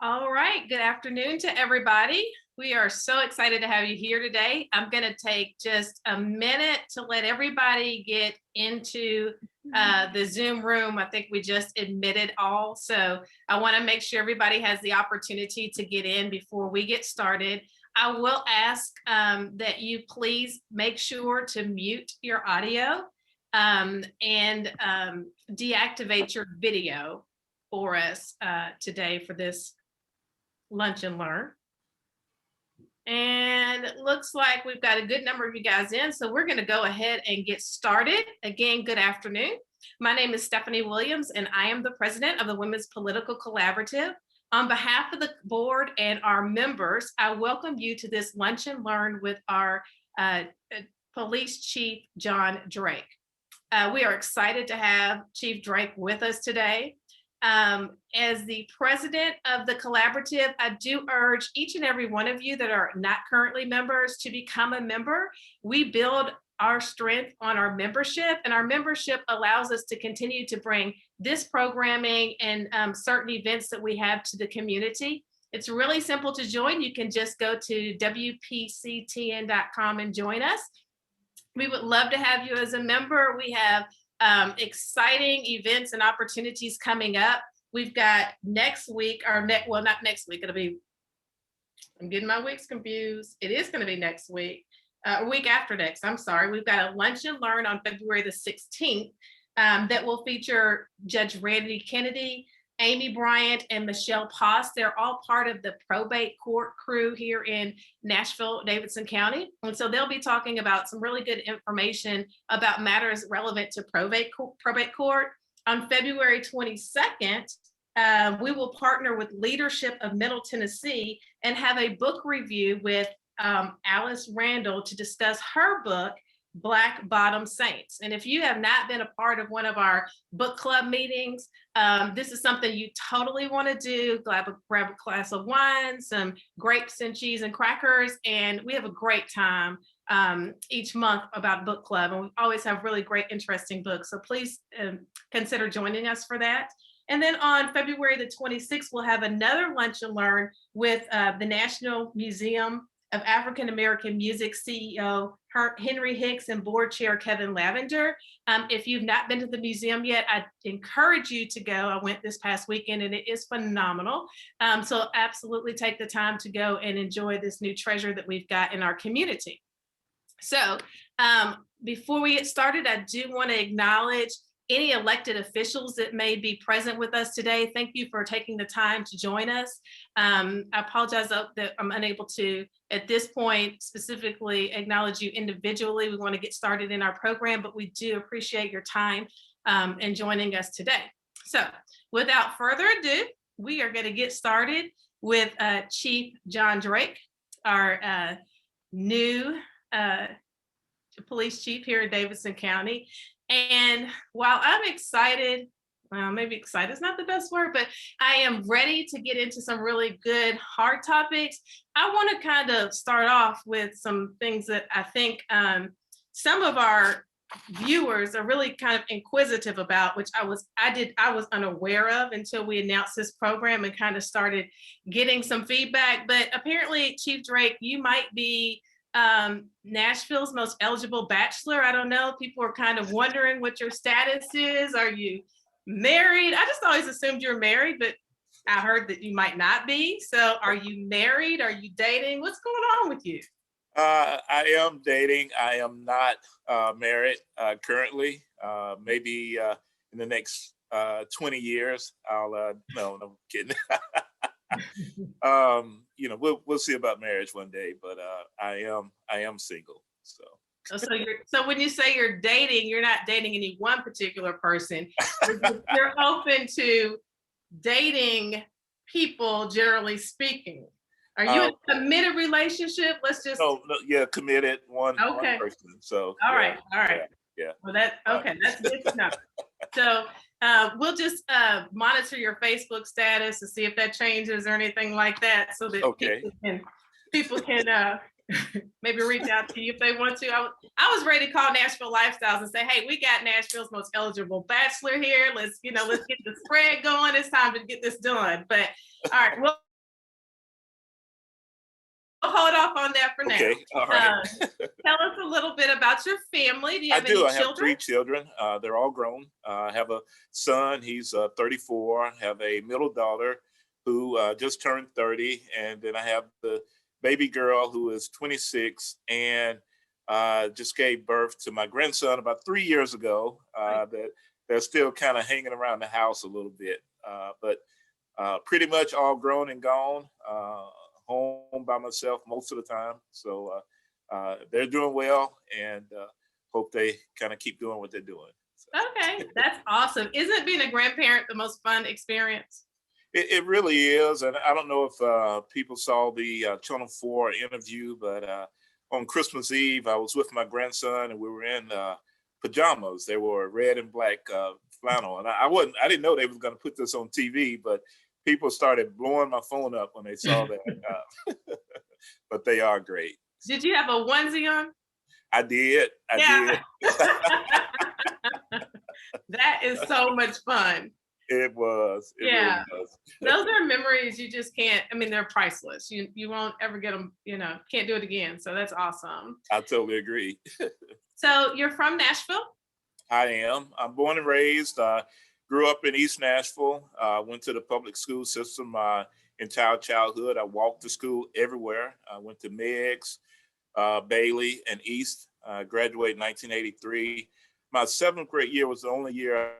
All right. Good afternoon to everybody. We are so excited to have you here today. I'm going to take just a minute to let everybody get into the Zoom room. I think we just admitted all. So I want to make sure everybody has the opportunity to get in before we get started. I will ask that you please make sure to mute your audio and deactivate your video for us today for this lunch and learn. And it looks like we've got a good number of you guys in, so we're going to go ahead and get started. Again, good afternoon. My name is Stephanie Williams, and I am the president of the Women's Political Collaborative. On behalf of the board and our members, I welcome you to this lunch and learn with our Police Chief, John Drake. We are excited to have Chief Drake with us today. As the president of the collaborative, I do urge each and every one of you that are not currently members to become a member. We build our strength on our membership, and our membership allows us to continue to bring this programming and certain events that we have to the community. It's really simple to join. You can just go to wpctn.com and join us. We would love to have you as a member. We have exciting events and opportunities coming up. We've got next week, well, not next week, it'll be, I'm getting my weeks confused. It is going to be next week, week after next, I'm sorry. We've got a lunch and learn on February the 16th that will feature Judge Randy Kennedy, Amy Bryant, and Michelle Poss. They're all part of the probate court crew here in Nashville, Davidson County. And so they'll be talking about some really good information about matters relevant to probate court. On February 22nd, we will partner with Leadership of Middle Tennessee and have a book review with Alice Randall to discuss her book, Black Bottom Saints. And if you have not been a part of one of our book club meetings, this is something you totally want to do. Grab a glass of wine, some grapes and cheese and crackers, and we have a great time each month about book club. And we always have really great, interesting books. So please consider joining us for that. And then on February the 26th, we'll have another lunch and learn with the National Museum of African American Music CEO Henry Hicks and board chair Kevin Lavender. If you've not been to the museum yet, I encourage you to go. I went this past weekend and it is phenomenal. So absolutely take the time to go and enjoy this new treasure that we've got in our community. So before we get started, I do want to acknowledge any elected officials that may be present with us today. Thank you for taking the time to join us. I apologize that I'm unable to, at this point, specifically acknowledge you individually. We want to get started in our program, but we do appreciate your time and joining us today. So without further ado, we are going to get started with Chief John Drake, our new police chief here in Davidson County. And while I'm excited, well, maybe excited is not the best word, but I am ready to get into some really good hard topics. I want to kind of start off with some things that I think some of our viewers are really kind of inquisitive about, which I was unaware of until we announced this program and kind of started getting some feedback. But apparently, Chief Drake, you might be Nashville's most eligible bachelor. I don't know. People are kind of wondering what your status is. Are you married? I just always assumed you're married, but I heard that you might not be. So are you married? Are you dating? What's going on with you? I am dating. I am not married currently. Maybe in the next 20 years, I'll, no, I'm kidding. We'll see about marriage one day, but I am single. So when you say you're dating, you're not dating any one particular person. You're open to dating people, generally speaking. Are you in a committed relationship? No, committed one person. So all right. Yeah. Well, that's good to know. So we'll just monitor your Facebook status to see if that changes or anything like that, so that people can maybe reach out to you if they want to. I was ready to call Nashville Lifestyles and say, hey, we got Nashville's most eligible bachelor here. Let's get the spread going. It's time to get this done. But all right, well, hold off on that for now. Okay, all right. Tell us a little bit about your family. Do you I have any do. I have children? 3 children. They're all grown. I have a son. He's 34. I have a middle daughter who just turned 30, and then I have the baby girl who is 26 and just gave birth to my grandson about 3 years ago. Right. That they're still kind of hanging around the house a little bit, but pretty much all grown and gone. Home by myself most of the time. So they're doing well, and hope they kind of keep doing what they're doing. So Okay, that's awesome. Isn't being a grandparent the most fun experience? it really is. And I don't know if people saw the Channel 4 interview, but on Christmas Eve, I was with my grandson and we were in pajamas. They were red and black flannel. And I didn't know they was going to put this on TV, but people started blowing my phone up when they saw that. But they are great. Did you have a onesie on? I did. I Yeah. did. That is so much fun. It was. It really Yeah. was. Those are memories you just can't, I mean, they're priceless. You won't ever get them, can't do it again. So that's awesome. I totally agree. So you're from Nashville? I am. I'm born and raised. Grew up in East Nashville. Went to the public school system my entire childhood. I walked to school everywhere. I went to Meigs, Bailey, and East. Graduated in 1983. My seventh grade year was the only year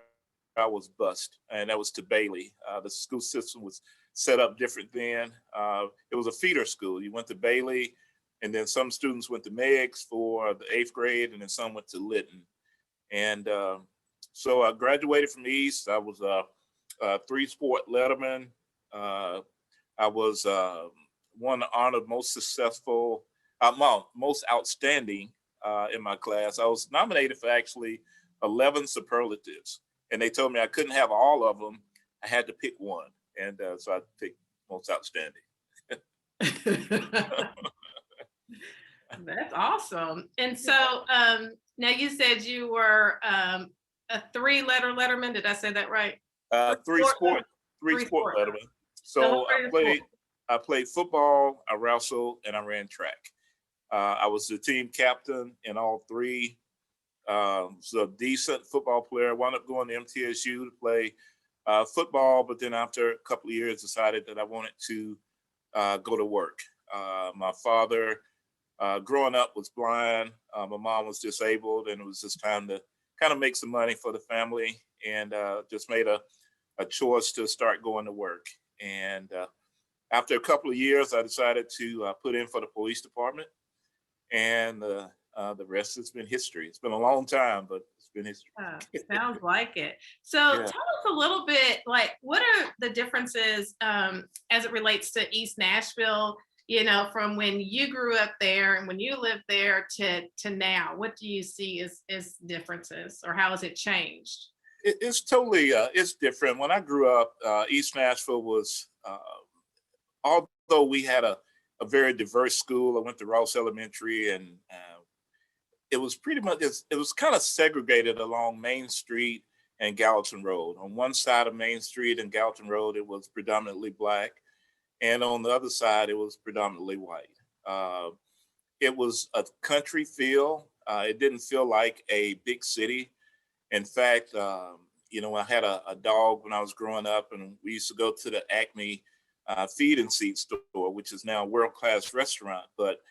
I was bused, and that was to Bailey. The school system was set up different then. It was a feeder school. You went to Bailey, and then some students went to Meigs for the 8th grade, and then some went to Lytton. And so I graduated from East. I was a 3-sport letterman. I was won the honor of most successful, most outstanding in my class. I was nominated for actually 11 superlatives, and they told me I couldn't have all of them. I had to pick one, and so I picked most outstanding. That's awesome. And so now you said you were a 3-letter letterman. Did I say that right? Three Sport sport, Three three sport sport. letterman. So So what were the sports? I played football, I wrestled, and I ran track. I was the team captain in all three. Was a decent football player. Wound up going to MTSU to play football, but then after a couple of years, decided that I wanted to go to work. My father, growing up, was blind. My mom was disabled, and it was just time to kind of make some money for the family, and just made a choice to start going to work. And after a couple of years, I decided to put in for the police department, and the rest has been history. It's been a long time, but it's been history. Sounds like it. So Yeah. tell us a little bit, like, what are the differences as it relates to East Nashville, from when you grew up there and when you lived there to now? What do you see as differences, or how has it changed? It's totally it's different. When I grew up, East Nashville was although we had a very diverse school. I went to Ross Elementary, and it was pretty much it was kind of segregated along Main Street and Gallatin Road. On one side of Main Street and Gallatin Road, it was predominantly black, and on the other side, it was predominantly white. It was a country feel. It didn't feel like a big city. In fact, I had a dog when I was growing up, and we used to go to the Acme feed and seed store, which is now a world-class restaurant. But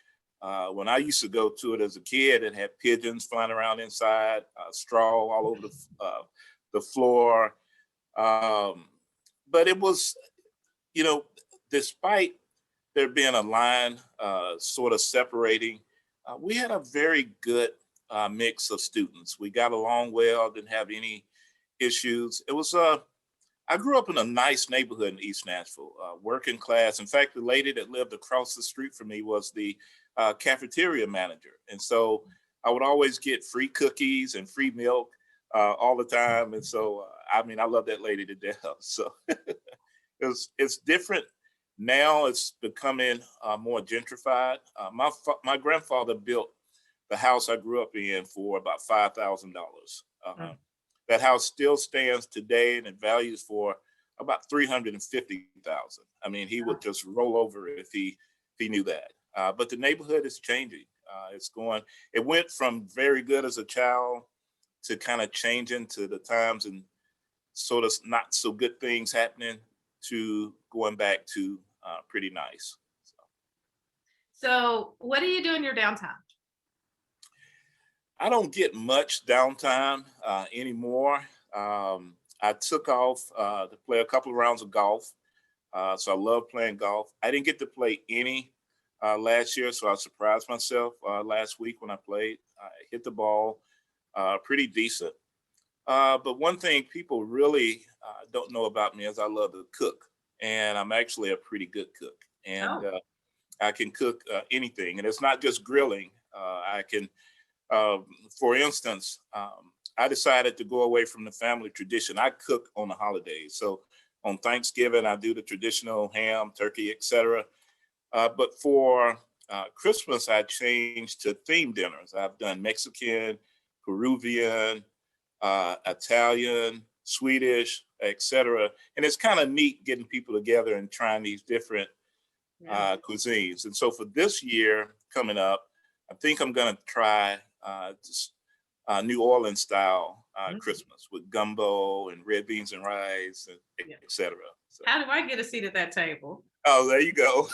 when I used to go to it as a kid, it had pigeons flying around inside, straw all over the floor. But it was, despite there being a line sort of separating, we had a very good mix of students. We got along well, didn't have any issues. It was I grew up in a nice neighborhood in East Nashville, working class. In fact, the lady that lived across the street from me was the cafeteria manager. And so I would always get free cookies and free milk all the time. And so, I love that lady to death. So it's different now. It's becoming more gentrified. My grandfather built the house I grew up in for about $5,000. That house still stands today, and it values for about $350,000. I mean, he would just roll over if he knew that. but the neighborhood is changing. It went from very good as a child to kind of changing to the times and sort of not so good things happening to going back to pretty nice. So what do you do in your downtime? I don't get much downtime anymore. I took off to play a couple of rounds of golf. So I love playing golf. I didn't get to play any last year, so I surprised myself last week when I played. I hit the ball pretty decent. But one thing people really don't know about me is I love to cook, and I'm actually a pretty good cook. And Oh, I can cook anything, and it's not just grilling. I can um, for instance, I decided to go away from the family tradition. I cook on the holidays. So on Thanksgiving, I do the traditional ham, turkey, etc. But for Christmas, I changed to theme dinners. I've done Mexican, Peruvian, Italian, Swedish, etc. And it's kind of neat getting people together and trying these different yeah. cuisines. And so for this year coming up, I think I'm going to try just New Orleans style Mhm. Christmas with gumbo and red beans and rice, and Yeah. etc. So, How do I get a seat at that table? oh, there you go.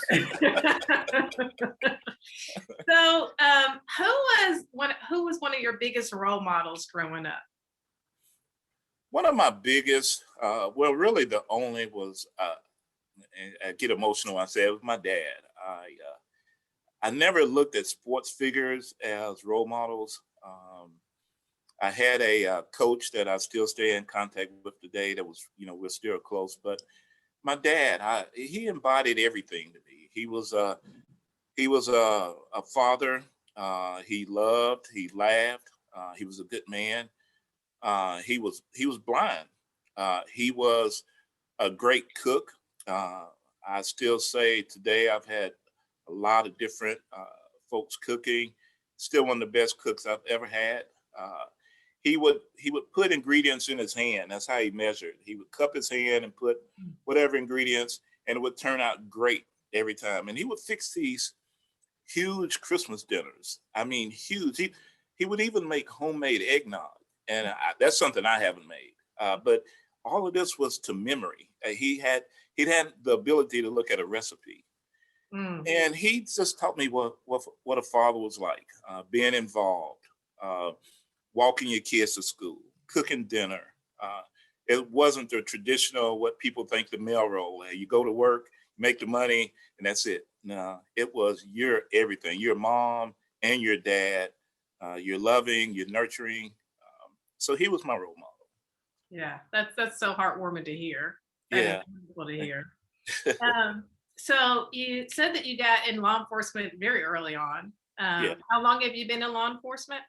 So, who was one of your biggest role models growing up? One of my biggest, well, really the only was, and I get emotional when I say it, was my dad. I never looked at sports figures as role models. I had a coach that I still stay in contact with today. That was, we're still close. But my dad, he embodied everything to me. He was a father. He loved. He laughed. He was a good man. He was blind. He was a great cook. Uh, I still say today I've had a lot of different folks cooking. Still one of the best cooks I've ever had. Uh, he would put ingredients in his hand. That's how he measured. He would cup his hand and put whatever ingredients, and it would turn out great every time. And he would fix these huge Christmas dinners. I mean, huge. He would even make homemade eggnog, and that's something I haven't made. But all of this was to memory. He'd had the ability to look at a recipe, Mm, and he just taught me what a father was like, being involved, uh, walking your kids to school, cooking dinner. Uh, it wasn't the traditional what people think the mail roll. You go to work, make the money, and that's it. No, it was your everything. Your mom and your dad. You're loving, you're nurturing. So he was my role model. yeah, that's so heartwarming to hear. That is Yeah, wonderful to hear. Um, so you said that you got in law enforcement very early on. yeah. How long have you been in law enforcement?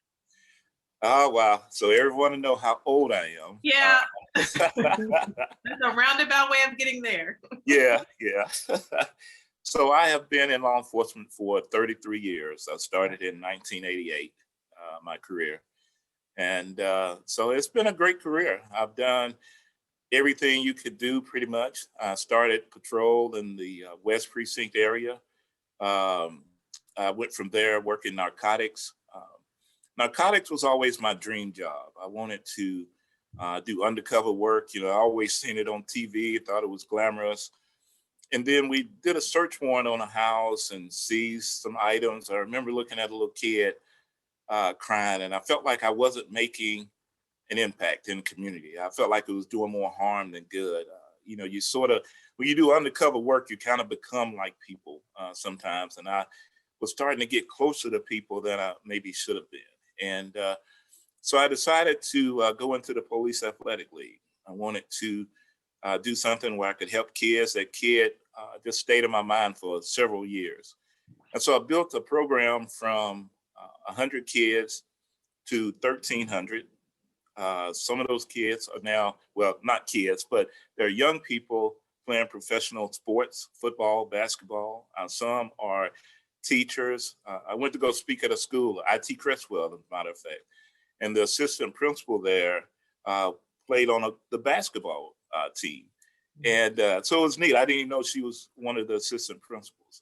Oh wow! So everyone to know how old I am. Yeah, that's a roundabout way of getting there. Yeah, yeah. So I have been in law enforcement for 33 years. I started in 1988, my career. And so it's been a great career. I've done everything you could do pretty much. I started patrol in the West Precinct area. Um, I went from there working narcotics. Narcotics was always my dream job. I wanted to do undercover work. I always seen it on TV, thought it was glamorous. And then we did a search warrant on a house and seized some items. I remember looking at a little kid crying, and I felt like I wasn't making an impact in the community. I felt like it was doing more harm than good. You sort of, when you do undercover work, you kind of become like people sometimes. And I was starting to get closer to people than I maybe should have been. And so I decided to go into the police athletic league. I wanted to do something where I could help kids. That kid just stayed in my mind for several years. And so I built a program from 100 kids to 1,300. Some of those kids are now, well, not kids, but they're young people playing professional sports, football, basketball. Some are teachers. I went to go speak at a school, IT Crestwell, as a matter of fact, and the assistant principal there played on the basketball team. And so it was neat. I didn't even know she was one of the assistant principals.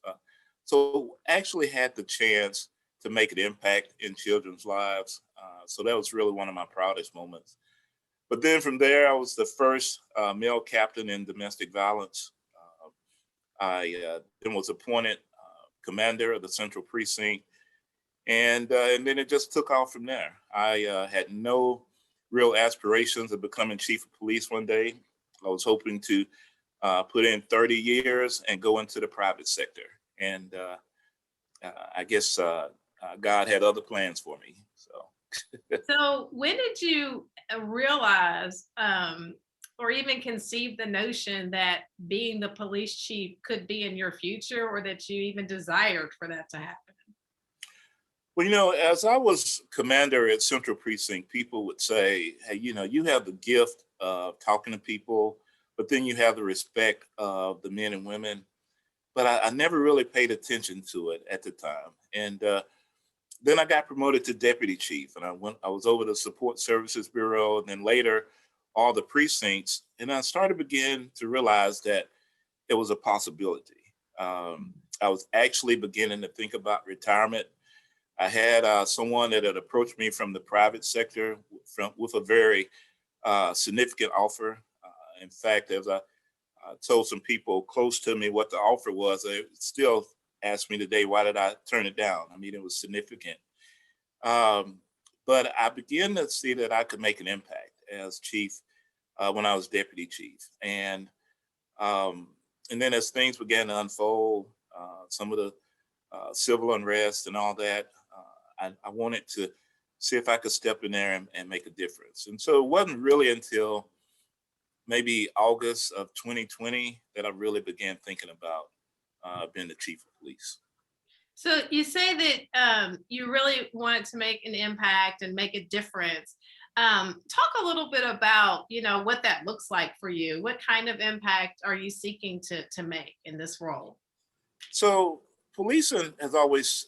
So actually had the chance to make an impact in children's lives. So that was really one of my proudest moments. But then from there, I was the first male captain in domestic violence. I then was appointed commander of the Central Precinct, and then it just took off from there. I had no real aspirations of becoming chief of police one day. I was hoping to put in 30 years and go into the private sector. And I guess God had other plans for me. So, So when did you realize or even conceive the notion that being the police chief could be in your future or that you even desired for that to happen? well, as I was commander at Central Precinct, people would say, hey, you have the gift of talking to people, but then you have the respect of the men and women. But I never really paid attention to it at the time. And then I got promoted to deputy chief, and I was over the Support Services Bureau, and then later all the precincts. And I started begin to realize that it was a possibility. I was actually beginning to think about retirement. I had someone that had approached me from the private sector with a very significant offer. In fact, as I told some people close to me what the offer was, they still ask me today, why did I turn it down? I mean, it was significant. Um, but I began to see that I could make an impact as chief when I was deputy chief. Um, and then as things began to unfold, some of the civil unrest and all that, I wanted to see if I could step in there and make a difference. And so it wasn't really until maybe August of 2020 that I really began thinking about being the chief of police. So you say that you really wanted to make an impact and make a difference. Talk a little bit about, what that looks like for you. What kind of impact are you seeking to make in this role? So policing has always,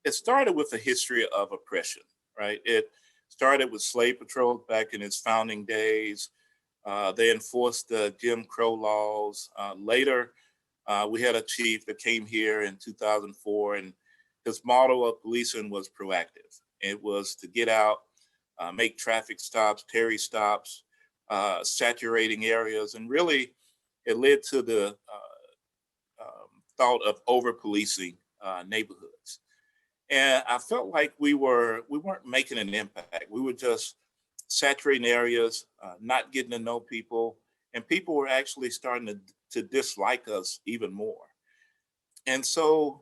it started with a history of oppression, right? It started with slave patrols back in its founding days. They enforced the Jim Crow laws. Later, we had a chief that came here in 2004, and his motto of policing was proactive. It was to get out, make traffic stops, Terry stops, saturating areas, and really it led to the thought of over policing neighborhoods. And I felt like we weren't making an impact. We were just saturating areas, not getting to know people, and people were actually starting to dislike us even more. And so,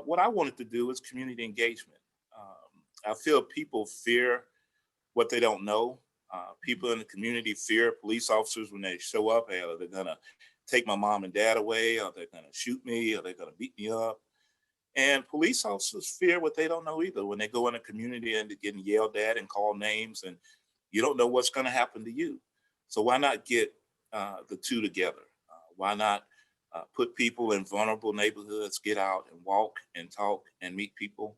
what I wanted to do is community engagement. I feel people fear what they don't know. People in the community fear police officers when they show up. Hey, are they gonna take my mom and dad away? Are they gonna shoot me? Are they gonna beat me up? And police officers fear what they don't know either when they go in a community and they're getting yelled at and called names, and you don't know what's going to happen to you. So why not get the two together? Why not put people in vulnerable neighborhoods, get out and walk and talk and meet people?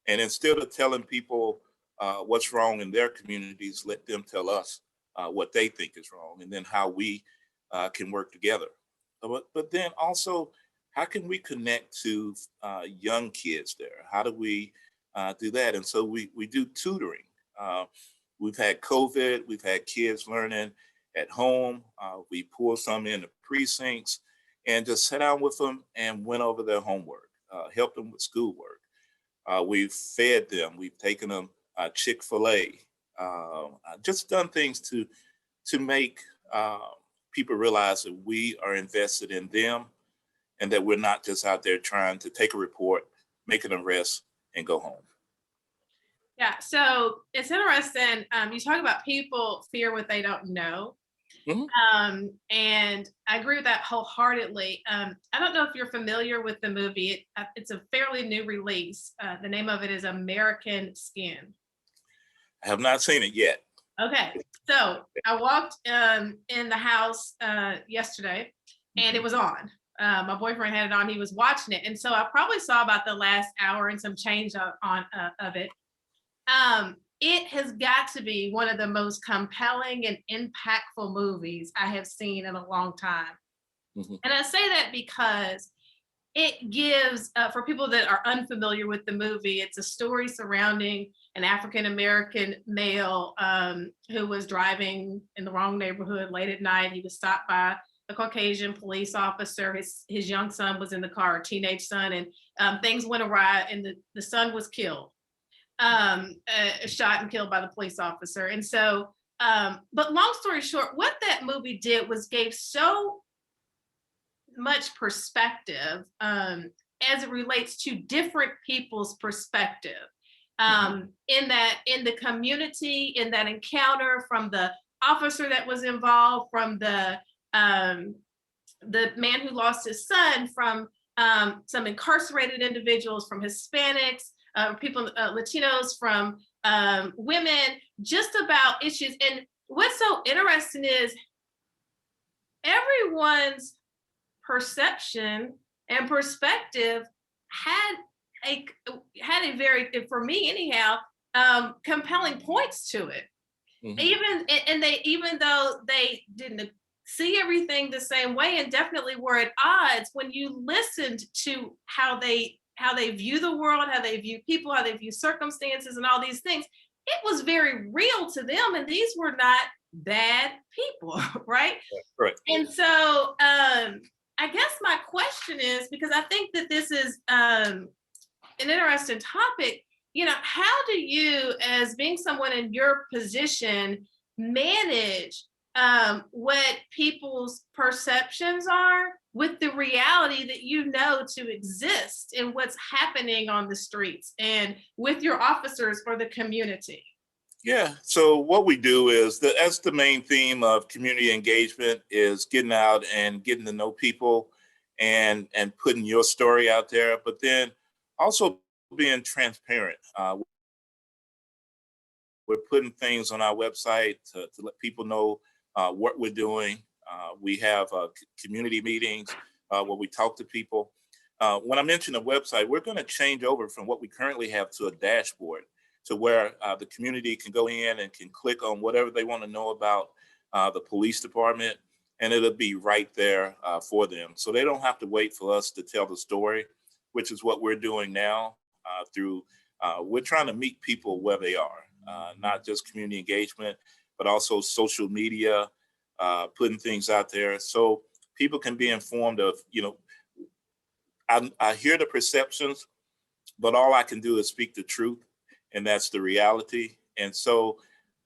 And instead of telling people what's wrong in their communities, let them tell us what they think is wrong, and then how we can work together. But then also, how can we connect to young kids there? How do we do that? And so we do tutoring. Uh, we've had COVID, we've had kids learning at home. We pulled some in the precincts and just sat down with them and went over their homework, helped them with schoolwork. We've fed them. We've taken them Chick-fil-A. Just done things to make people realize that we are invested in them and that we're not just out there trying to take a report, make an arrest, and go home. Yeah, so it's interesting. You talk about people fear what they don't know. Mhm. And I agree with that wholeheartedly. I don't know if you're familiar with the movie. It's a fairly new release. The name of it is American Skin. I have not seen it yet. Okay, so I walked in the house yesterday, and it Mhm. was on. My boyfriend had it on. He was watching it, and so I probably saw about the last hour and some change of it. It has got to be one of the most compelling and impactful movies I have seen in a long time. Mhm. And I say that because it gives, for people that are unfamiliar with the movie, it's a story surrounding an African American male who was driving in the wrong neighborhood late at night. He was stopped by a Caucasian police officer. His young son was in the car, a teenage son, and things went awry, and the son was killed, shot and killed by the police officer. And so, but long story short, what that movie did was gave so much perspective, as it relates to different people's perspective, in the community, in that encounter, from the officer that was involved, from the man who lost his son, from some incarcerated individuals, from Hispanics, people, Latinos, from women, just about issues. And what's so interesting is everyone's perception and perspective had a very, for me anyhow, compelling points to it. Mhm. Even though they didn't see everything the same way and definitely were at odds, when you listened to how they view the world, how they view people, how they view circumstances and all these things, it was very real to them, and these were not bad people. Right? Right. And so, I guess my question is, because I think that this is an interesting topic, how do you, as being someone in your position, manage what people's perceptions are with the reality that to exist in what's happening on the streets and with your officers for the community? Yeah. So what we do is that's the main theme of community engagement is getting out and getting to know people and putting your story out there, but then also being transparent. We're putting things on our website to let people know what we're doing. We have community meetings where we talk to people. When I mention a website, we're going to change over from what we currently have to a dashboard to where the community can go in and can click on whatever they want to know about the police department, and it'll be right there for them. So they don't have to wait for us to tell the story, which is what we're doing now through, we're trying to meet people where they are, not just community engagement, but also social media, putting things out there so people can be informed of, I hear the perceptions, but all I can do is speak the truth, and that's the reality. And so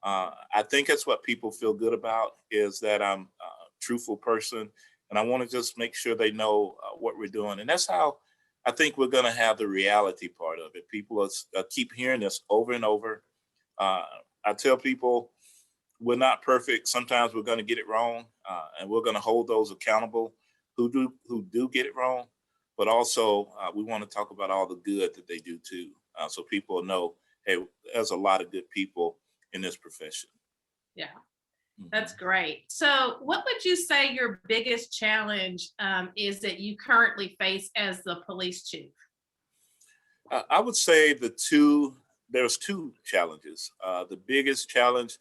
I think that's what people feel good about is that I'm a truthful person, and I want to just make sure they know what we're doing. And that's how I think we're going to have the reality part of it. People keep hearing this over and over. Uh, I tell people we're not perfect. Sometimes we're going to get it wrong, and we're going to hold those accountable who do get it wrong. But also, we want to talk about all the good that they do too, so people know, hey, there's a lot of good people in this profession. Yeah. That's Mhm. great. So, what would you say your biggest challenge is that you currently face as the police chief? I would say there's two challenges. The biggest challenge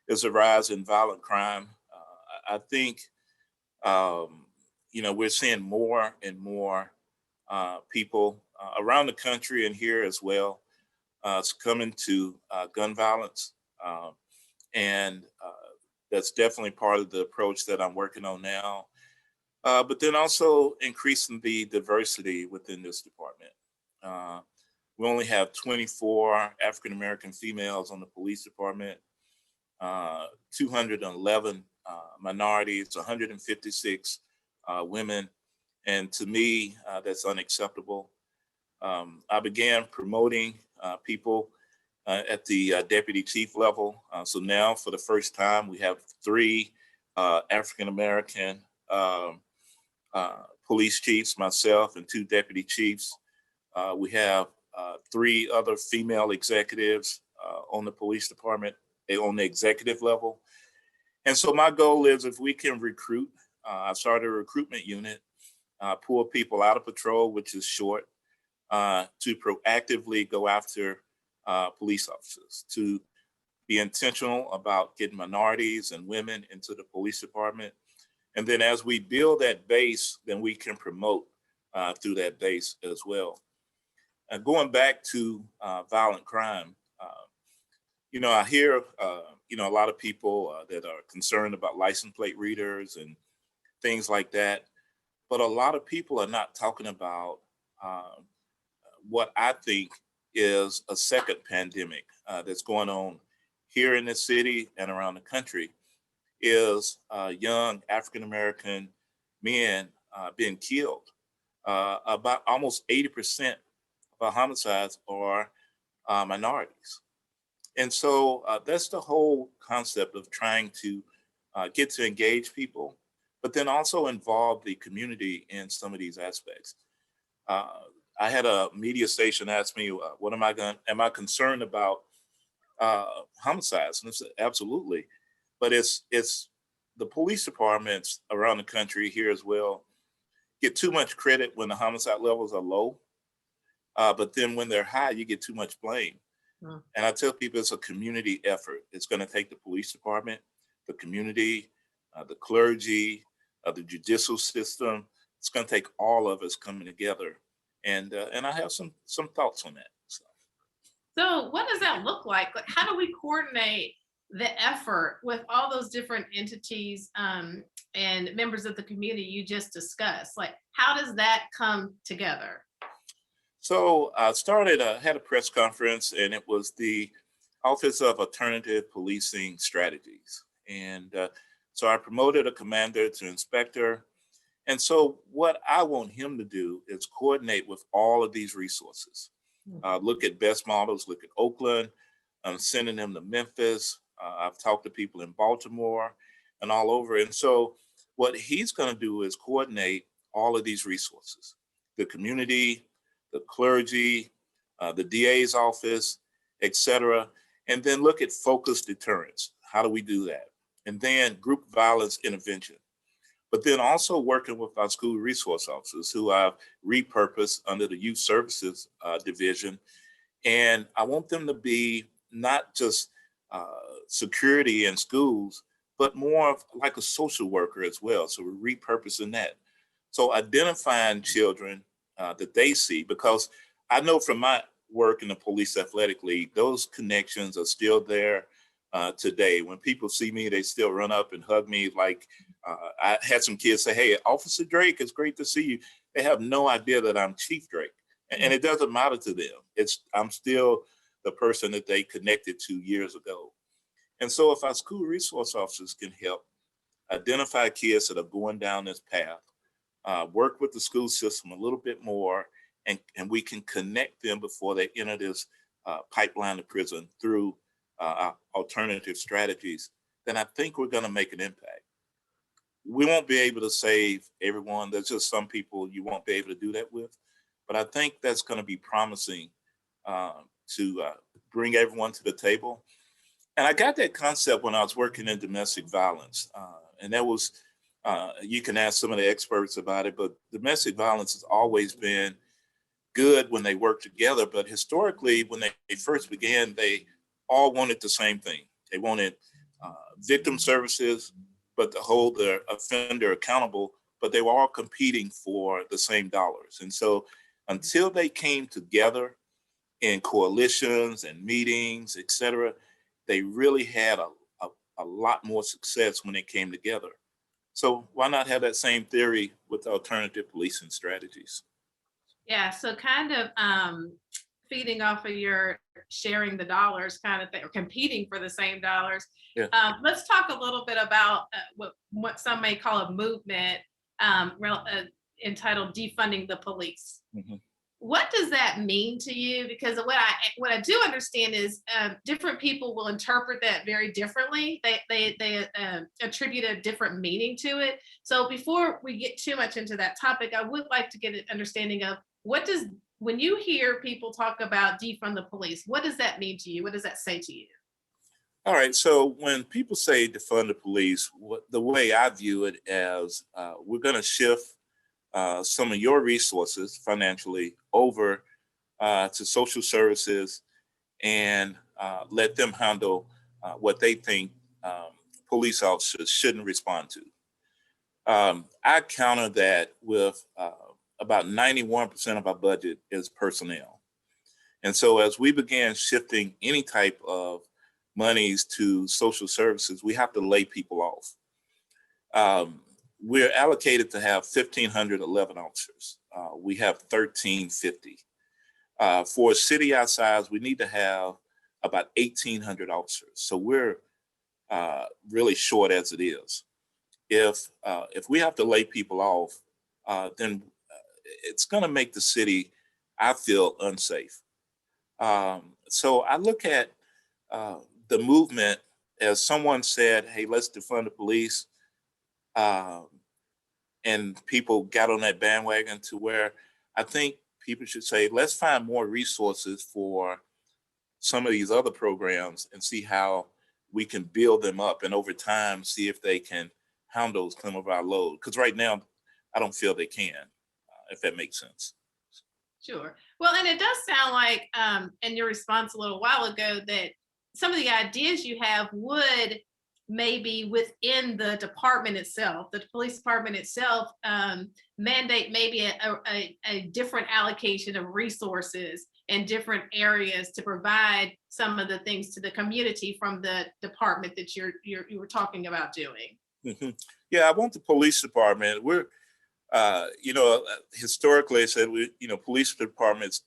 is the rise in violent crime. I think um, we're seeing more and more people around the country and here as well succumbing to gun violence, and that's definitely part of the approach that I'm working on now. But then also increasing the diversity within this department. Uh, we only have 24 African American females on the police department, 211 minorities, 156 women. And to me, that's unacceptable. I began promoting people at the deputy chief level. So now, for the first time, we have three African American police chiefs, myself, and two deputy chiefs. We have three other female executives on the police department, on the executive level. And so my goal is if we can recruit, I started a recruitment unit, pull people out of patrol, which is short, to proactively go after police officers, to be intentional about getting minorities and women into the police department. And then as we build that base, then we can promote through that base as well. And going back to violent crime, I hear, a lot of people that are concerned about license plate readers and things like that. But a lot of people are not talking about uh, what I think is a second pandemic that's going on here in the city and around the country is young African American men being killed. About almost 80% of our homicides are minorities. And so that's the whole concept of trying to get to engage people, but then also involve the community in some of these aspects. Uh, I had a media station ask me, "What am I going? Am I concerned about homicides?" And I said, "Absolutely." But it's the police departments around the country here as well get too much credit when the homicide levels are low, but then when they're high, you get too much blame. Mm. And I tell people it's a community effort. It's going to take the police department, the community, the clergy, the judicial system. It's going to take all of us coming together, and I have some thoughts on that. So. So what does that look like? Like, how do we coordinate the effort with all those different entities and members of the community you just discussed? Like, how does that come together? So I had a press conference, and it was the Office of Alternative Policing Strategies. And so I promoted a commander to inspector. And so what I want him to do is coordinate with all of these resources. Look at best models, look at Oakland. I'm sending them to Memphis. I've talked to people in Baltimore and all over. And so what he's going to do is coordinate all of these resources, the community, the clergy, the DA's office, et cetera, and then look at focused deterrence. How do we do that? And then group violence intervention. But then also working with our school resource officers who I've repurposed under the Youth Services Division. And I want them to be not just security in schools, but more of like a social worker as well. So we're repurposing that. So identifying children that they see, because I know from my work in the Police Athletic League, those connections are still there today. When people see me, they still run up and hug me. Like I had some kids say, "Hey, Officer Drake, it's great to see you." They have no idea that I'm Chief Drake, and it doesn't matter to them. I'm still the person that they connected to years ago. And so if our school resource officers can help identify kids that are going down this path, work with the school system a little bit more, and we can connect them before they enter this pipeline to prison through our alternative strategies, then I think we're going to make an impact. We won't be able to save everyone. There's just some people you won't be able to do that with. But I think that's going to be promising to bring everyone to the table. And I got that concept when I was working in domestic violence. And that was, you can ask some of the experts about it, but domestic violence has always been good when they work together. But historically, when they first began, they all wanted the same thing. They wanted victim services, but to hold the offender accountable, but they were all competing for the same dollars. And so until they came together in coalitions and meetings, et cetera, they really had a lot more success when they came together. So why not have that same theory with alternative policing strategies? Yeah, so kind of feeding off of your sharing the dollars kind of thing, or competing for the same dollars. Yeah. Let's talk a little bit about what some may call a movement entitled defunding the police. Mhm. What does that mean to you? Because what I do understand is different people will interpret that very differently. They attribute a different meaning to it. So before we get too much into that topic, I would like to get an understanding of when you hear people talk about defund the police, what does that mean to you? What does that say to you? All right. So when people say defund the police, the way I view it as we're going to shift some of your resources financially over to social services and let them handle what they think police officers shouldn't respond to. I counter that with about about 91% of our budget is personnel. And so as we began shifting any type of monies to social services, we have to lay people off. We're allocated to have 1,511 officers. We have 1,350. For a city our size, we need to have about 1,800 officers. So we're really short as it is. If we have to lay people off, then it's going to make the city, I feel, unsafe. So I look at the movement as someone said, "Hey, let's defund the police," and people got on that bandwagon to where I think people should say, "Let's find more resources for some of these other programs and see how we can build them up, and over time see if they can handle some of our load." Because right now, I don't feel they can, if that makes sense. Sure. Well, and it does sound like, in your response a little while ago, that some of the ideas you have would maybe within the department itself, the police department itself, mandate maybe a different allocation of resources in different areas to provide some of the things to the community from the department that you were talking about doing. Mhm. Yeah, I want the police department. Historically, I said police departments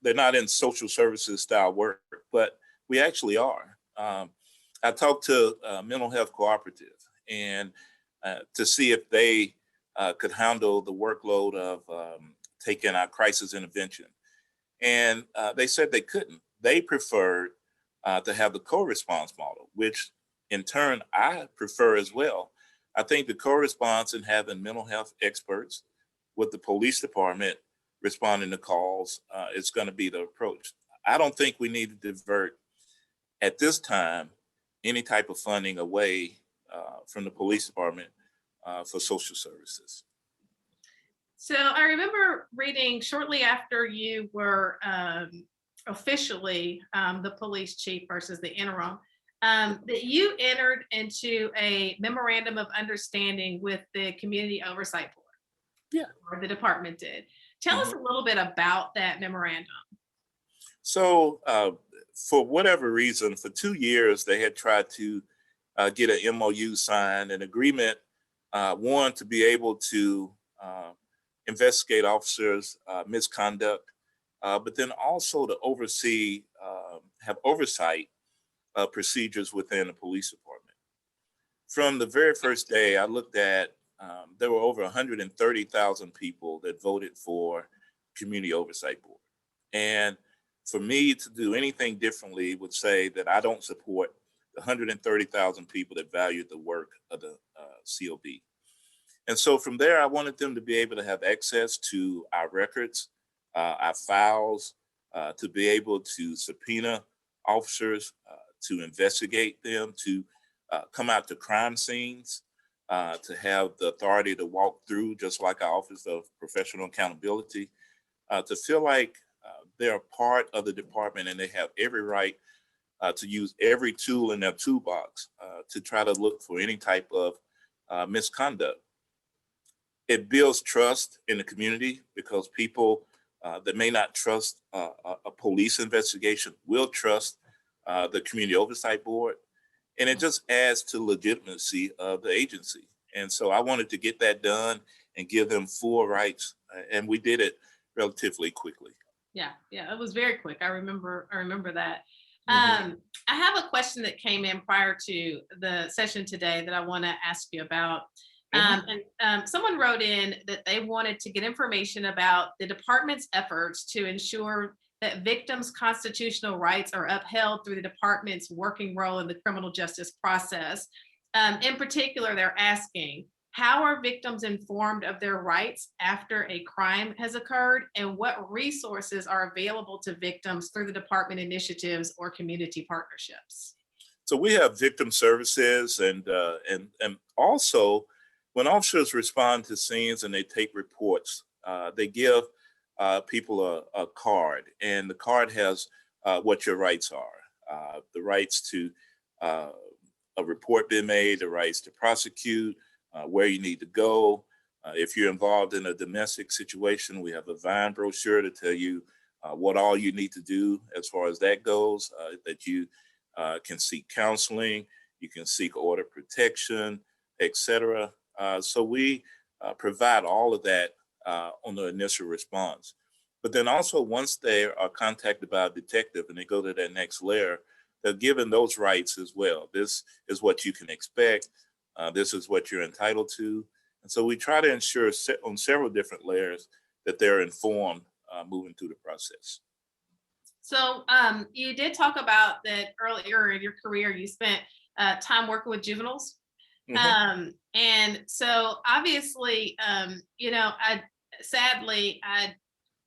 they're not in social services style work, but we actually are. I talked to Mental Health Cooperative and to see if they could handle the workload of taking our crisis intervention. And they said they couldn't. They preferred to have the co-response model, which in turn I prefer as well. I think the co-response and having mental health experts with the police department responding to calls is going to be the approach. I don't think we need to divert at this time any type of funding away from the police department for social services. So I remember reading shortly after you were officially the police chief versus the interim, that you entered into a memorandum of understanding with the Community Oversight Board. Yeah. Or the department did. Tell us a little bit about that memorandum. So for whatever reason, for 2 years, they had tried to get an MOU signed, an agreement, one, to be able to investigate officers' misconduct, but then also to oversee, have oversight procedures within the police department. From the very first day, I looked at, there were over 130,000 people that voted for Community Oversight Board. And for me to do anything differently would say that I don't support the 130,000 people that valued the work of the COB. And so from there, I wanted them to be able to have access to our records, our files, to be able to subpoena officers, to investigate them, to come out to crime scenes, to have the authority to walk through, just like our Office of Professional Accountability, to feel like they're part of the department and they have every right to use every tool in their toolbox to try to look for any type of misconduct. It builds trust in the community because people that may not trust a police investigation will trust the Community Oversight Board. And it just adds to legitimacy of the agency. And so I wanted to get that done and give them full rights. And we did it relatively quickly. Yeah, it was very quick. I remember that. Mhm. I have a question that came in prior to the session today that I want to ask you about. Someone wrote in that they wanted to get information about the department's efforts to ensure that victims' constitutional rights are upheld through the department's working role in the criminal justice process. In particular, they're asking, how are victims informed of their rights after a crime has occurred, and what resources are available to victims through the department initiatives or community partnerships? So we have victim services, and also when officers respond to scenes and they take reports, they give people a card, and the card has what your rights are, the rights to a report being made, the rights to prosecute, where you need to go, If you're involved in a domestic situation, we have a Vine brochure to tell you what all you need to do as far as that goes, that you can seek counseling, you can seek order protection, etc. So we provide all of that on the initial response. But then also once they are contacted by a detective and they go to that next layer, they're given those rights as well. This is what you can expect. This is what you're entitled to. And so we try to ensure on several different layers that they're informed moving through the process. So you did talk about that earlier in your career, you spent time working with juveniles. Mhm. And so obviously, sadly, I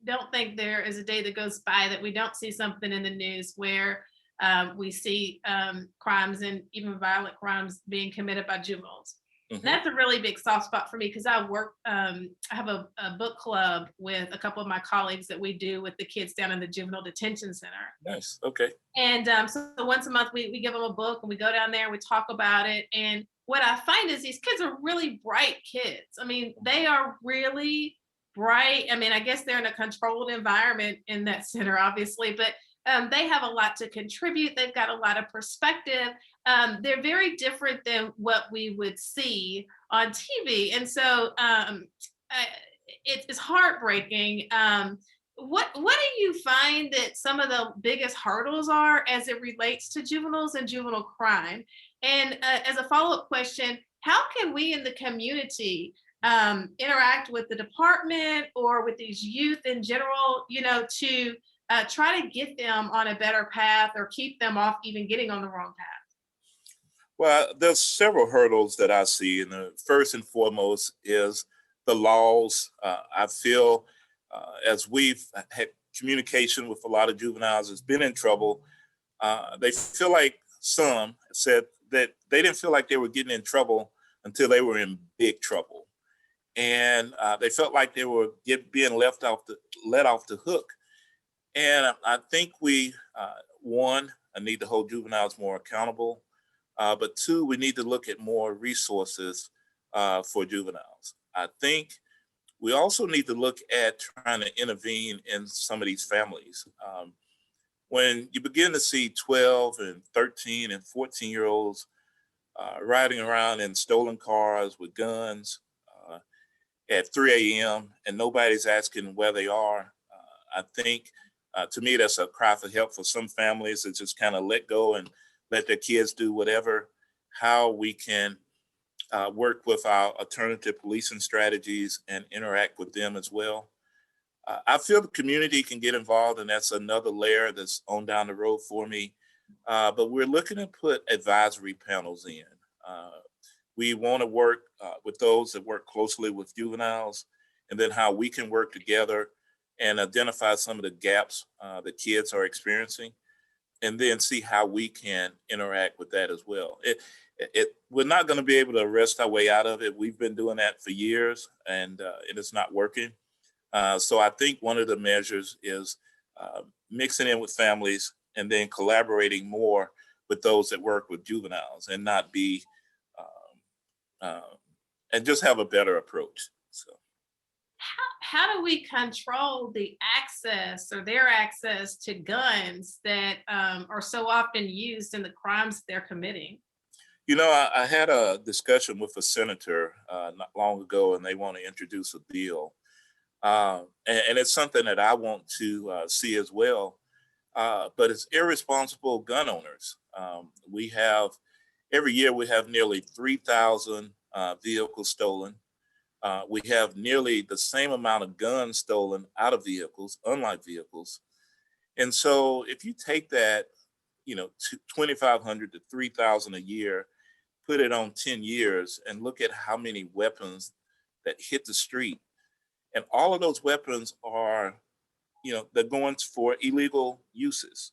don't think there is a day that goes by that we don't see something in the news where we see crimes and even violent crimes being committed by juveniles. And Mhm. that's a really big soft spot for me because I have a book club with a couple of my colleagues that we do with the kids down in the juvenile detention center. Nice. Okay. And so once a month, we give them a book and we go down there and we talk about it. And what I find is these kids are really bright kids. I mean, they are really bright. I mean, I guess they're in a controlled environment in that center, obviously, but they have a lot to contribute. They've got a lot of perspective. They're very different than what we would see on TV. And so it's heartbreaking. What do you find that some of the biggest hurdles are as it relates to juveniles and juvenile crime? And as a follow-up question, how can we in the community interact with the department or with these youth in general, to try to get them on a better path or keep them off even getting on the wrong path? Well, there's several hurdles that I see, and the first and foremost is the laws. I feel as we've had communication with a lot of juveniles that's been in trouble, they feel like some said that they didn't feel like they were getting in trouble until they were in big trouble, and they felt like they were being let off the hook. And I think we, one, I need to hold juveniles more accountable. But two, we need to look at more resources for juveniles. I think we also need to look at trying to intervene in some of these families. When you begin to see 12 and 13 and 14-year-olds riding around in stolen cars with guns at 3 a.m. and nobody's asking where they are, I think to me that's a cry for help for some families that just kind of let go and let their kids do whatever. How we can work with our alternative policing strategies and interact with them as well. I feel the community can get involved, and that's another layer that's on down the road for me. But we're looking to put advisory panels in. Uh, we want to work with those that work closely with juveniles, and then how we can work together and identify some of the gaps that kids are experiencing, and then see how we can interact with that as well. We're not going to be able to arrest our way out of it. We've been doing that for years, and it is not working. So I think one of the measures is mixing in with families and then collaborating more with those that work with juveniles and not be um, and just have a better approach. So. How do we control the access or their access to guns that are so often used in the crimes they're committing? You know, I had a discussion with a senator not long ago, and they want to introduce a bill. And it's something that I want to see as well. But it's irresponsible gun owners. We have, every year, we have nearly 3,000 vehicles stolen. We have nearly the same amount of guns stolen out of vehicles, unlike vehicles. And so if you take that, 2,500 to 3,000 a year, put it on 10 years and look at how many weapons that hit the street. And all of those weapons are, they're going for illegal uses.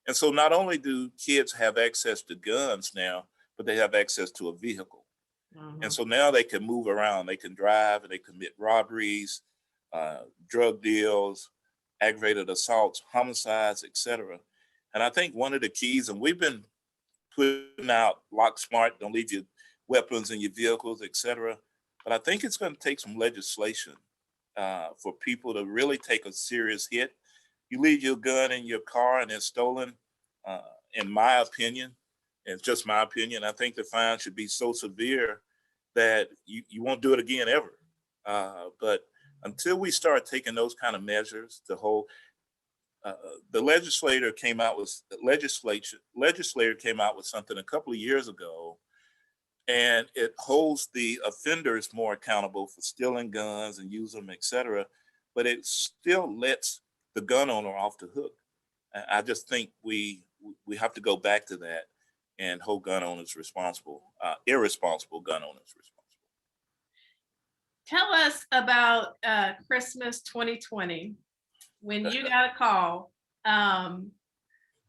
And so not only do kids have access to guns now, but they have access to a vehicle. And Mhm. so now they can move around, they can drive, and they commit robberies, drug deals, aggravated assaults, homicides, etc. And I think one of the keys, and we've been putting out lock smart, don't leave your weapons in your vehicles, etc. but I think it's going to take some legislation for people to really take a serious hit. You leave your gun in your car and it's stolen, uh, in my opinion, it's just my opinion, I think the fine should be so severe that you won't do it again ever. But until we start taking those kind of measures, uh, the legislator came out with something a couple of years ago, and it holds the offenders more accountable for stealing guns and using them, et cetera. But it still lets the gun owner off the hook. I just think we have to go back to that and hold gun owners responsible, irresponsible gun owners responsible. Tell us about Christmas 2020 when you got a call. Um,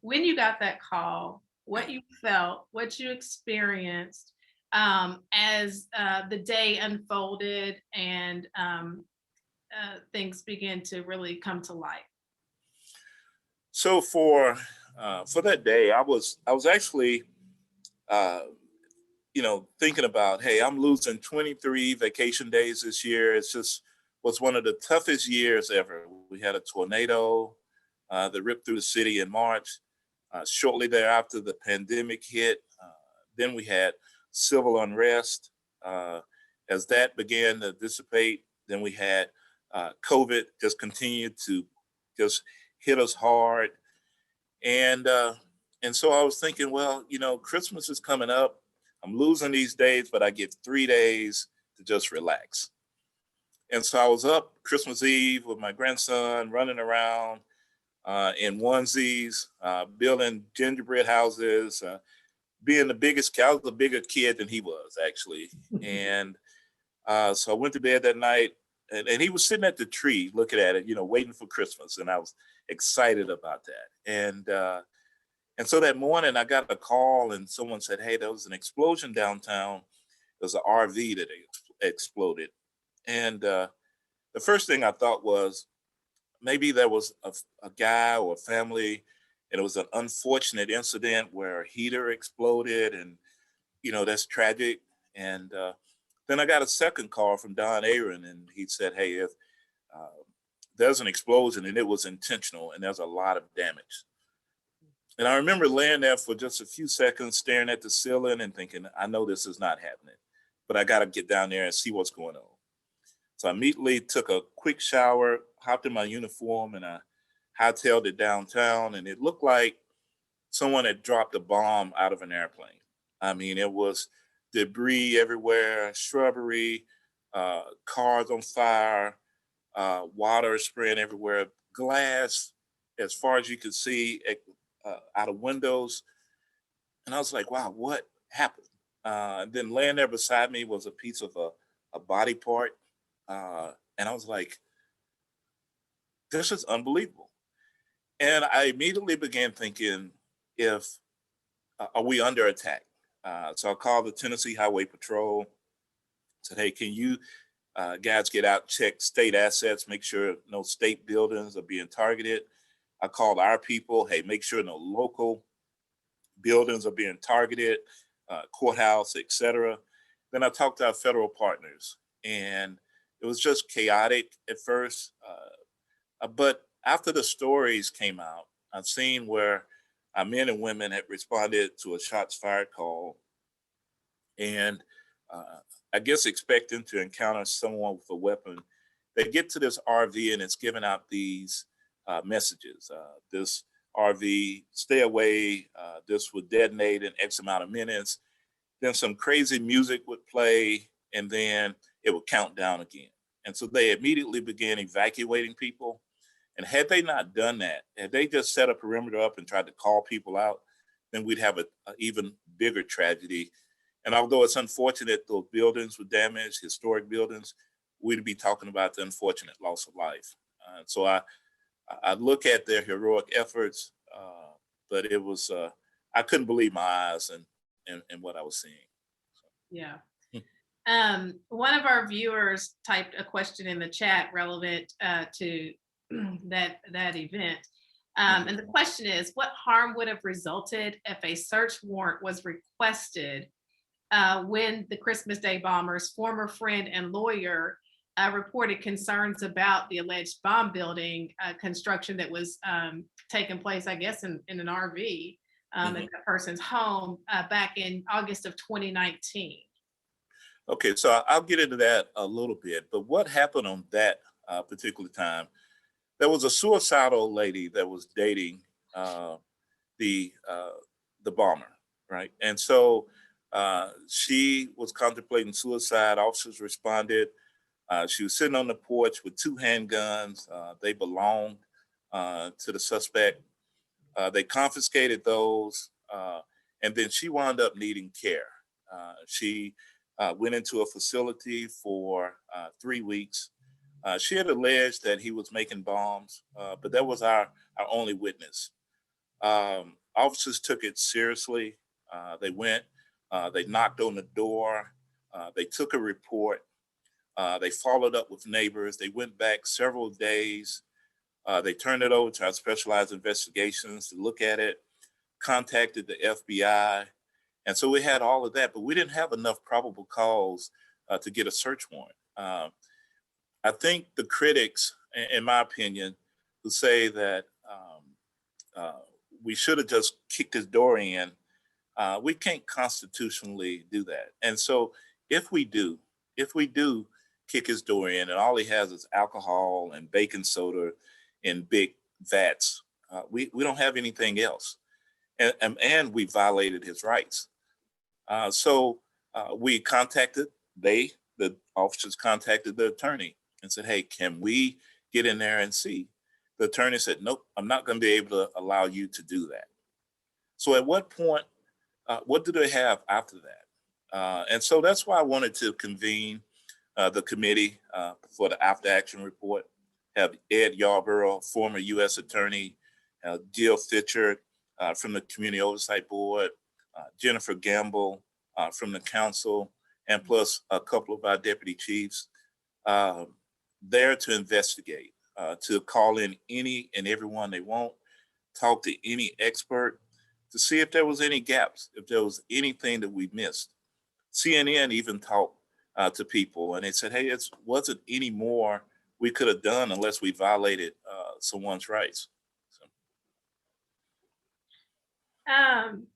when you got that call, what you felt, what you experienced as the day unfolded and things began to really come to light. So for that day, I was actually uh, thinking about, hey, I'm losing 23 vacation days this year. It's just was one of the toughest years ever. We had a tornado that ripped through the city in March. Shortly thereafter, the pandemic hit. Then we had civil unrest. Uh, as that began to dissipate, then we had COVID just continued to just hit us hard. And so I was thinking, well, Christmas is coming up. I'm losing these days, but I get 3 days to just relax. And so I was up Christmas Eve with my grandson running around in onesies, building gingerbread houses, being the biggest kid. I was a bigger kid than he was, actually. And so I went to bed that night, and he was sitting at the tree looking at it, waiting for Christmas. And I was excited about that. And so that morning I got a call and someone said, hey, there was an explosion downtown. There was an RV that exploded. And the first thing I thought was maybe there was a guy or a family, and it was an unfortunate incident where a heater exploded, and that's tragic. And then I got a second call from Don Aaron, and he said, hey, if uh, there's an explosion and it was intentional and there's a lot of damage. And I remember laying there for just a few seconds, staring at the ceiling and thinking, I know this is not happening, but I got to get down there and see what's going on. So I immediately took a quick shower, hopped in my uniform, and I hightailed it downtown. And it looked like someone had dropped a bomb out of an airplane. I mean, it was debris everywhere, shrubbery, cars on fire, water spraying everywhere, glass as far as you could see out of windows. And I was like, wow, what happened? And then laying there beside me was a piece of a body part. And I was like, this is unbelievable. And I immediately began thinking, if are we under attack? So I called the Tennessee Highway Patrol, said, hey, can you guys get out, check state assets, make sure no state buildings are being targeted. I called our people, hey, make sure no local buildings are being targeted, courthouse, et cetera. Then I talked to our federal partners, and it was just chaotic at first. But after the stories came out, I've seen where our men and women had responded to a shots fired call, and uh, I guess expecting to encounter someone with a weapon. They get to this RV and it's giving out these messages. This RV, stay away. This would detonate in X amount of minutes. Then some crazy music would play, and then it would count down again. And so they immediately began evacuating people. And had they not done that, had they just set a perimeter up and tried to call people out, then we'd have a even bigger tragedy. And although it's unfortunate those buildings were damaged, historic buildings, we'd be talking about the unfortunate loss of life. So I look at their heroic efforts, but it was I couldn't believe my eyes and what I was seeing. Yeah. One of our viewers typed a question in the chat relevant to that event. And the question is, what harm would have resulted if a search warrant was requested when the Christmas Day bombers, former friend and lawyer, reported concerns about the alleged bomb building construction that was taking place, I guess, in an RV at Mhm. that person's home back in August of 2019. Okay, so I'll get into that a little bit. But what happened on that particular time? There was a suicidal lady that was dating uh, the uh, the bomber, right? And so she was contemplating suicide. Officers responded. She was sitting on the porch with two handguns. They belonged to the suspect. They confiscated those, and then she wound up needing care. She went into a facility for 3 weeks. She had alleged that he was making bombs, but that was our only witness. Officers took it seriously. They went, they knocked on the door, they took a report, they followed up with neighbors. They went back several days. They turned it over to our specialized investigations to look at it, contacted the FBI. And so we had all of that, but we didn't have enough probable cause to get a search warrant. I think the critics, in my opinion, who say that uh, we should have just kicked his door in, we can't constitutionally do that. And so if we do, if we do kick his door in and all he has is alcohol and baking soda in big vats, we don't have anything else. And we violated his rights. So we contacted, the officers contacted the attorney and said, hey, can we get in there and see? The attorney said, nope, I'm not going to be able to allow you to do that. So at what point, what do they have after that? And so that's why I wanted to convene the committee for the after action report, have Ed Yarborough, former U.S. attorney, Jill Fitcher from the Community Oversight Board, Jennifer Gamble from the council, and plus a couple of our deputy chiefs uh, there to investigate, to call in any and everyone they want, talk to any expert to see if there was any gaps, if there was anything that we missed. CNN even talked to people and they said, hey, it wasn't any more we could have done unless we violated someone's rights. So, Um,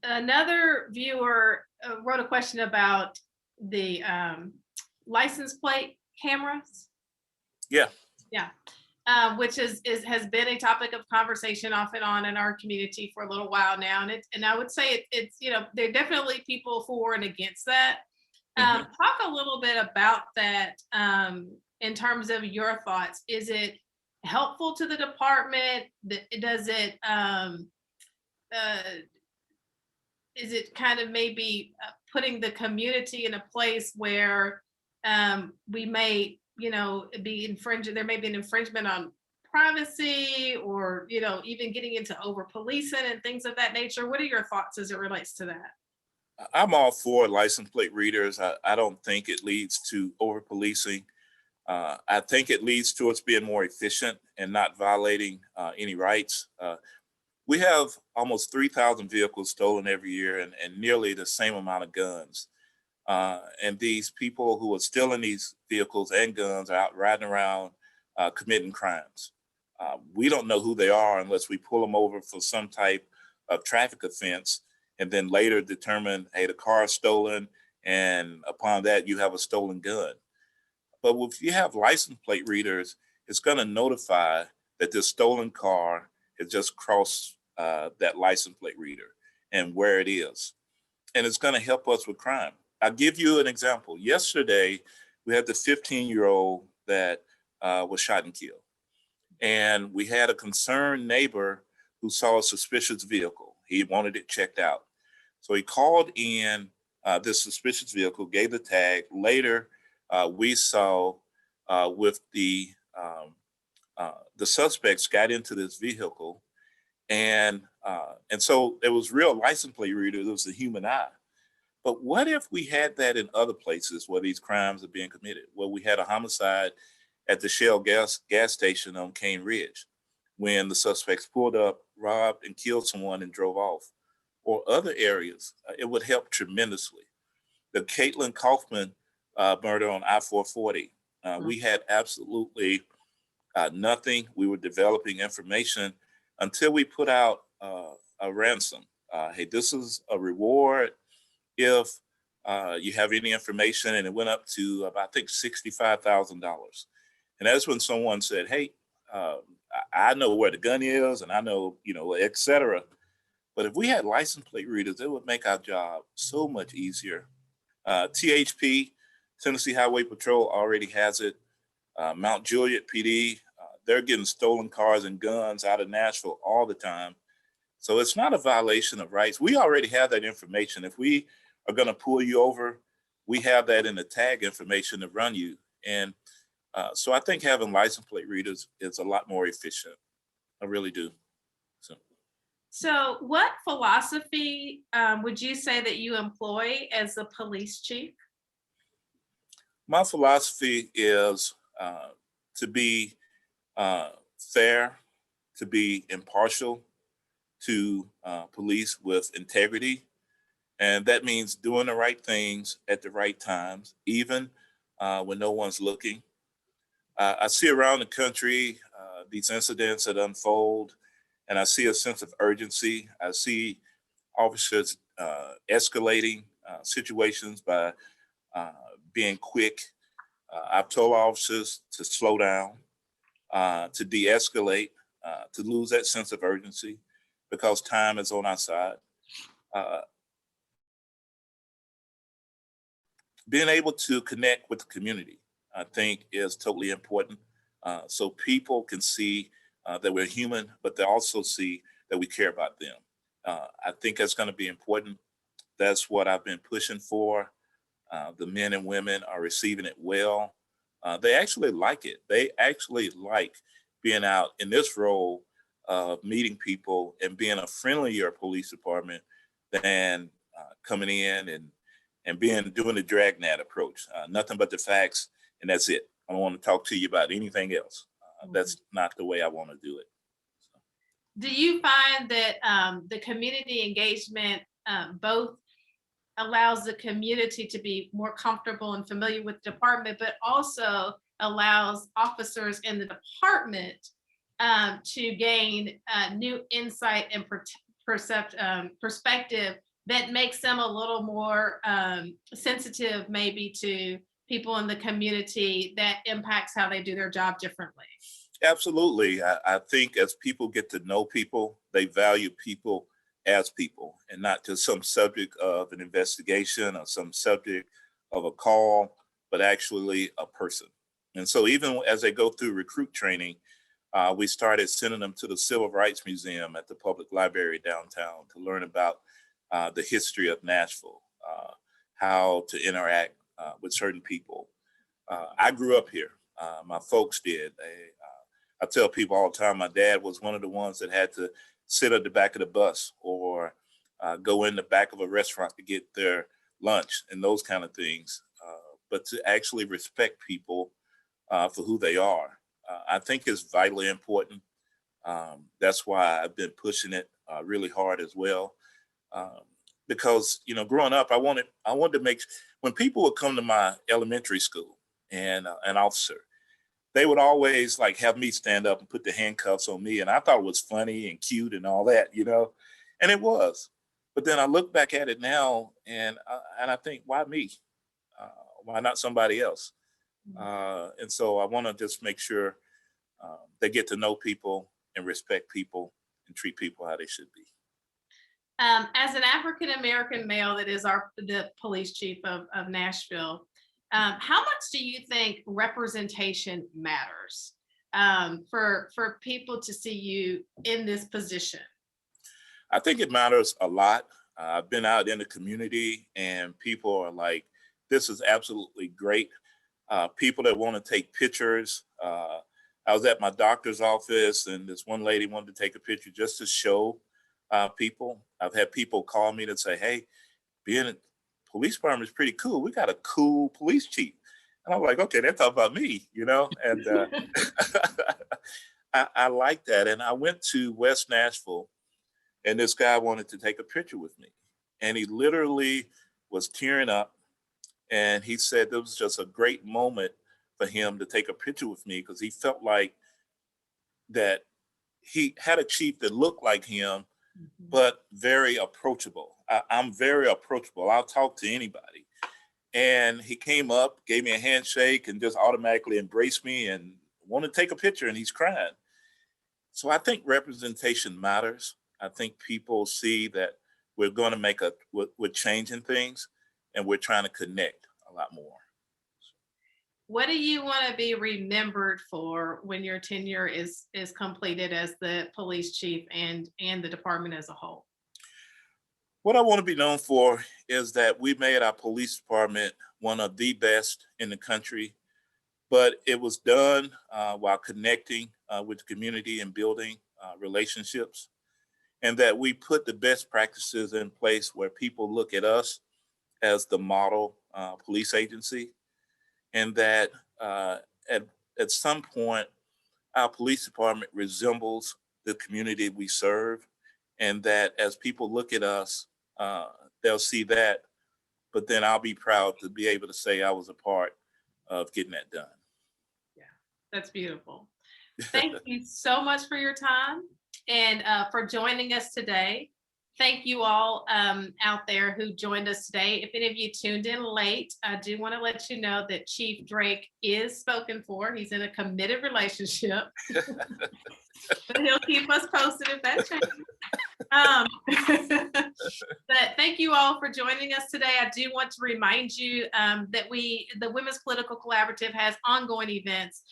Another viewer wrote a question about the license plate cameras. yeah. Yeah. Which has been a topic of conversation off and on in our community for a little while now, and I would say it's there are definitely people for and against that. Mhm. Talk a little bit about that in terms of your thoughts. Is it helpful to the department? Does it uh, is it kind of maybe putting the community in a place where we may, be infringing, there may be an infringement on privacy or, even getting into over policing and things of that nature? What are your thoughts as it relates to that? I'm all for license plate readers. I don't think it leads to over policing. I think it leads to us being more efficient and not violating any rights. We have almost 3,000 vehicles stolen every year and nearly the same amount of guns. And these people who are stealing these vehicles and guns are out riding around committing crimes. We don't know who they are unless we pull them over for some type of traffic offense and then later determine, hey, the car is stolen. And upon that, you have a stolen gun. But if you have license plate readers, it's going to notify that this stolen car has just crossed that license plate reader and where it is. And it's going to help us with crime. I'll give you an example. Yesterday, we had the 15-year-old that was shot and killed. And we had a concerned neighbor who saw a suspicious vehicle. He wanted it checked out. So he called in this suspicious vehicle, gave the tag. Later, we saw with the suspects got into this vehicle, and so it was real license plate reader. It was a human eye. But what if we had that in other places where these crimes are being committed? Where we had a homicide at the Shell gas station on Cane Ridge, when the suspects pulled up, robbed, and killed someone and drove off. or other areas, it would help tremendously. The Caitlin Kaufman murder on I-440, Mm. we had absolutely nothing. We were developing information until we put out a ransom. Hey, this is a reward if you have any information, and it went up to about, I think, $65,000. And that's when someone said, "Hey, I know where the gun is, and I know, et cetera." But if we had license plate readers, it would make our job so much easier. THP, Tennessee Highway Patrol, already has it. Mount Juliet PD, they're getting stolen cars and guns out of Nashville all the time. So it's not a violation of rights. We already have that information. If we are going to pull you over, we have that in the tag information to run you. And so I think having license plate readers is a lot more efficient. I really do. So what philosophy would you say that you employ as a police chief? My philosophy is to be fair, to be impartial, to police with integrity. And that means doing the right things at the right times, even when no one's looking. I see around the country these incidents that unfold, and I see a sense of urgency. I see officers escalating situations by uh, being quick. I've told officers to slow down, to de escalate, to lose that sense of urgency because time is on our side. Uh, Being able to connect with the community, I think, is totally important. So people can see that we're human, but they also see that we care about them. I think that's going to be important. That's what I've been pushing for. The men and women are receiving it well. They actually like it. They actually like being out in this role of meeting people and being a friendlier police department than coming in and being doing the dragnet approach. Nothing but the facts, and that's it. I don't want to talk to you about anything else. That's not the way I want to do it. Do you find that the community engagement both allows the community to be more comfortable and familiar with the department, but also allows officers in the department to gain new insight and perspective that makes them a little more sensitive maybe to people in the community that impacts how they do their job differently? Absolutely. I think as people get to know people, they value people as people and not just some subject of an investigation or some subject of a call, but actually a person. And so even as they go through recruit training, we started sending them to the Civil Rights Museum at the public library downtown to learn about the history of Nashville, how to interact with certain people. I grew up here. My folks did. I tell people all the time, my dad was one of the ones that had to sit at the back of the bus or go in the back of a restaurant to get their lunch and those kind of things. But to actually respect people for who they are, I think is vitally important. That's why I've been pushing it really hard as well. Um, because growing up, I wanted to make when people would come to my elementary school and an officer, they would always like have me stand up and put the handcuffs on me, and I thought it was funny and cute and all that, and it was. But then I look back at it now, and I think, why me? Uh, why not somebody else? And so I want to just make sure they get to know people and respect people and treat people how they should be. As an African American male that is the police chief of Nashville, how much do you think representation matters for people to see you in this position? I think it matters a lot. I've been out in the community and people are like, this is absolutely great. People that want to take pictures. I was at my doctor's office and this one lady wanted to take a picture just to show people. I've had people call me to say, hey, being a police department is pretty cool. We got a cool police chief. And I'm like, okay, they're talking about me. And I like that. And I went to West Nashville And this guy wanted to take a picture with me. And he literally was tearing up. And he said it was just a great moment for him to take a picture with me because he felt like that he had a chief that looked like him, but very approachable. I'm very approachable. I'll talk to anybody. And he came up, gave me a handshake, and just automatically embraced me and wanted to take a picture, and he's crying. So I think representation matters. I think people see that we're going to we're changing things, and we're trying to connect a lot more. What do you want to be remembered for when your tenure is completed as the police chief and the department as a whole? What I want to be known for is that we made our police department one of the best in the country, but it was done while connecting with the community and building relationships, and that we put the best practices in place where people look at us as the model police agency, and that at some point our police department resembles the community we serve, and that as people look at us, they'll see that, but then I'll be proud to be able to say I was a part of getting that done. Yeah, that's beautiful. Thank you so much for your time and for joining us today. Thank you all out there who joined us today. If any of you tuned in late, I do want to let you know that Chief Drake is spoken for. He's in a committed relationship. But he'll keep us posted if that changes. But thank you all for joining us today. I do want to remind you that the Women's Political Collaborative has ongoing events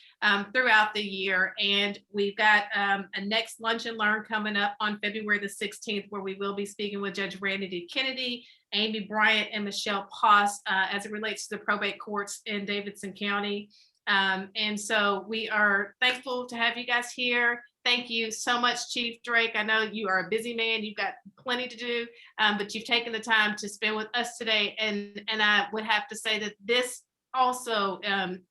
throughout the year. And we've got a next Lunch and Learn coming up on February the 16th, where we will be speaking with Judge Randy D. Kennedy, Amy Bryant, and Michelle Poss as it relates to the probate courts in Davidson County. And so we are thankful to have you guys here. Thank you so much, Chief Drake. I know you are a busy man. You've got plenty to do, but you've taken the time to spend with us today. And I would have to say that this also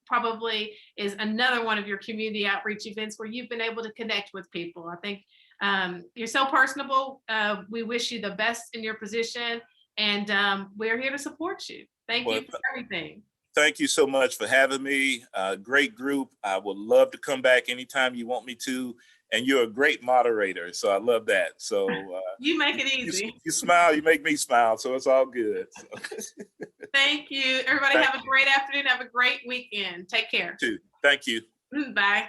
probably is another one of your community outreach events where you've been able to connect with people. I think you're so personable. We wish you the best in your position, and we're here to support you. Thank you for everything. Thank you so much for having me. Great group. I would love to come back anytime you want me to. And you're a great moderator, so I love that. So you make it easy. You smile, you make me smile, so it's all good. So. Thank you. Everybody have a great afternoon. Have a great weekend. Take care. Too. Thank you. Bye.